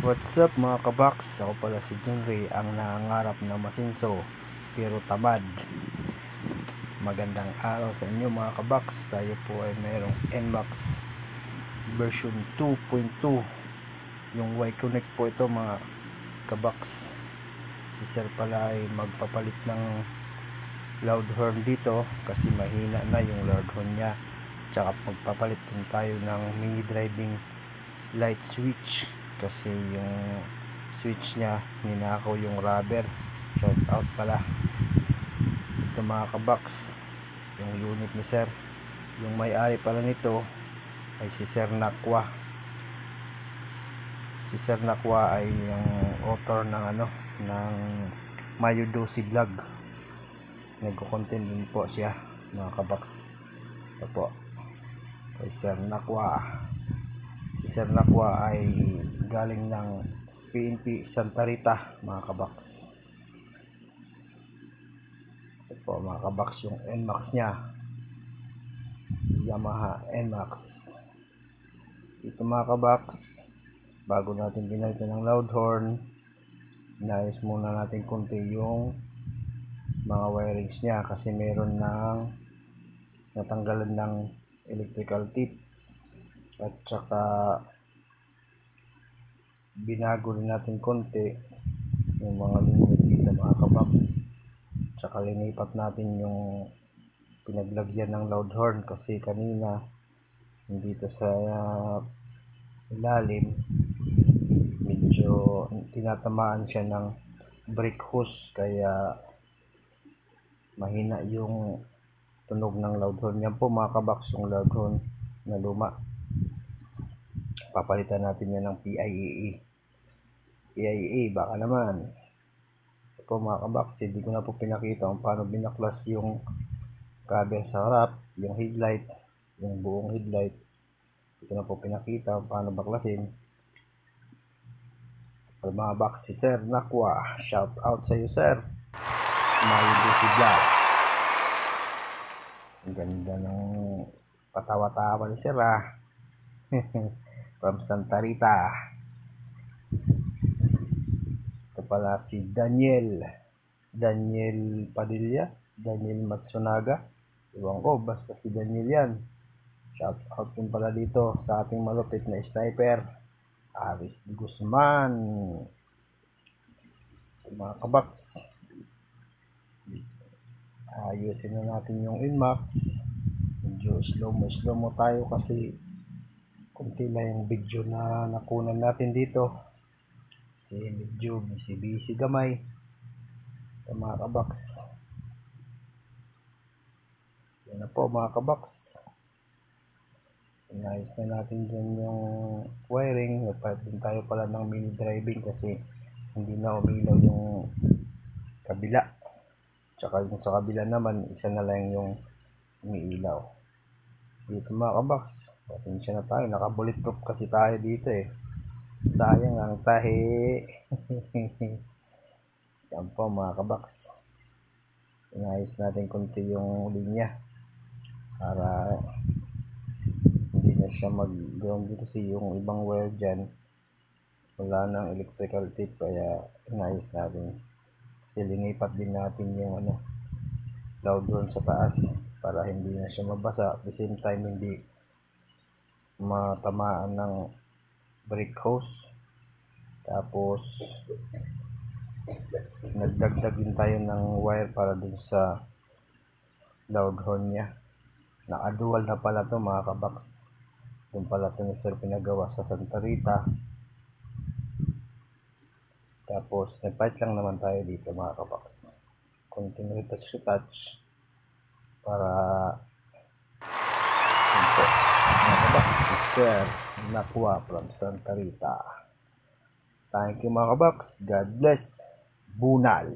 What's up mga kabox? Ako pala si Junri, ang nangangarap na masinso pero tamad. Magandang araw sa inyo mga kabox. Tayo po ay mayroong NMAX version 2.2. Yung Y-Connect po ito mga kabox. Si sir pala ay magpapalit ng loud horn dito kasi mahina na yung loud horn nya. Tsaka magpapalit din tayo ng mini driving light switch kasi yung switch nya ninakaw yung rubber. Shout out pala ito mga kabox, yung unit ni sir. Yung may-ari pala nito ay si Sir Nakwa. Si Sir Nakwa ay yung author ng ng Mayudosi vlog. Nagko-content din po siya mga kabox. Ito po kay Sir Nakwa. Si Sir Nakwa ay galing ng PNP Santa Rita mga kabox. Ito po mga kabox yung NMAX nya, Yamaha NMAX. Ito mga kabox, bago natin pinalitan ng loud horn, inayos muna natin konti yung mga wirings nya kasi meron ng natanggalan ng electrical tip at saka binago rin natin konti yung mga linya dito mga kabox. Tsaka linipat natin yung pinaglagyan ng loud horn kasi kanina dito sa ilalim medyo tinatamaan siya ng brake hose kaya mahina yung tunog ng loud horn. Yan po mga kabox yung loud horn na luma. Papalitan natin yan ng PIAA baka naman. Ito mga kabox, hindi ko na po pinakita kung paano binaklas yung cover sa harap, yung headlight, yung buong headlight. Hindi ko na po pinakita kung paano baklasin. Ito mga box, si Sir Nakwa, shout out sa iyo sir. Mayudosi vlog. Ang ganda ng patawa-tawa ni sir from Santa Rita. Ito pala si Daniel Padilla, Daniel Matsunaga, iwan ko, basta si Daniel yan. Shout out din pala dito sa ating malupit na sniper Aris Guzman. Ito mga kabox, ayusin na natin yung NMAX. Medyo slow mo tayo kasi kunti lang yung video na nakunan natin dito kasi medyo busy gamay. Ito mga kabox, yan na po mga kabox. Inayos na natin dyan yung wiring. Nagpalit din tayo pala ng mini driving kasi hindi na umilaw yung kabila, tsaka yung sa kabila naman isa na lang yung umiilaw. Dito mga kabox, pasensya na tayo, naka bulletproof kasi tayo dito sayang ang tahi. Yan po mga kabox, inayos natin konti yung linya para hindi na siya mag-ground kasi yung ibang wire dyan wala nang electrical tip kaya inayos natin. Kasi linipat din natin yung loud horn sa taas para hindi na siya mabasa, at the same time hindi matamaan ng brake hose. Tapos nagdagdag din tayo ng wire para dun sa loud horn nya. Nakadual na pala to mga kabox. Dun pala to ni sir pinagawa sa Santa Rita. Tapos nagpalit lang naman tayo dito mga kabox, konting retouch para ito mga kabox, si Sir Nakwa from Santa Rita. Thank you mga kabox, God bless. Bunal.